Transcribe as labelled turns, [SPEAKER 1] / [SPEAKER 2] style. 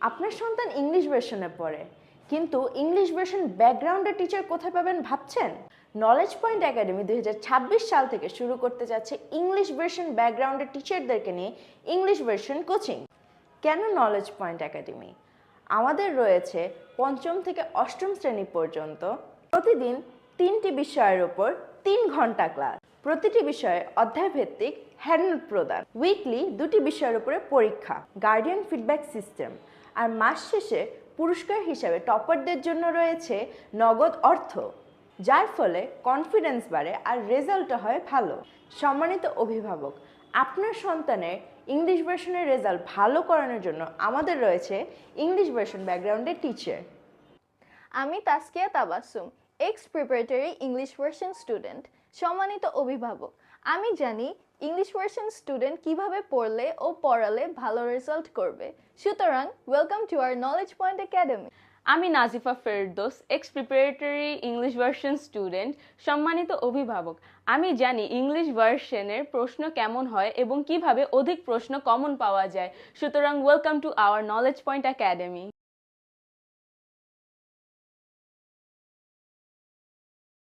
[SPEAKER 1] আপনার সন্তান ইংলিশ ভার্সনে পড়ে, কিন্তু ইংলিশ ভার্সন ব্যাকগ্রাউন্ডের টিচার কোথায় পাবেন ভাবছেন? নলেজ পয়েন্ট একাডেমি 2026 সাল থেকে শুরু করতে যাচ্ছে ইংলিশ ভার্সন ব্যাকগ্রাউন্ডের টিচারদেরকে নিয়ে ইংলিশ ভার্সন কোচিং। কেন নলেজ পয়েন্ট একাডেমি? আমাদের রয়েছে পঞ্চম থেকে অষ্টম শ্রেণী পর্যন্ত প্রতিদিন 3টি বিষয়ের উপর 3 ঘন্টা ক্লাস, প্রতিটি বিষয়ে অধ্যায়ভিত্তিক হ্যান্ডনোট প্রদান, উইকলি 2টি বিষয়ের উপরে পরীক্ষা, গার্ডিয়ান ফিডব্যাক সিস্টেম, আর মাস শেষে পুরস্কার হিসাবে টপারদের জন্য রয়েছে নগদ অর্থ, যার ফলে কনফিডেন্স বাড়ে আর রেজাল্টও হয় ভালো। সম্মানিত অভিভাবক, আপনার সন্তানের ইংলিশ ভার্সনের রেজাল্ট ভালো করানোর জন্য আমাদের রয়েছে ইংলিশ ভার্সন ব্যাকগ্রাউন্ডের টিচার।
[SPEAKER 2] আমি Taskia Tabassum, x preparatory English version student. সম্মানিত অভিভাবক, আমি জানি ইংলিশ ভার্সন স্টুডেন্ট কিভাবে পড়লে ও পড়ালে ভালো রেজাল্ট করবে। সুতরাং welcome to our knowledge point academy.
[SPEAKER 3] আমি Nazifa Ferdous, ex preparatory English version student. সম্মানিত অভিভাবক, আমি জানি ইংলিশ ভার্সনের প্রশ্ন কেমন হয় এবং কিভাবে অধিক প্রশ্ন কমন পাওয়া যায়। সুতরাং welcome to our knowledge point academy.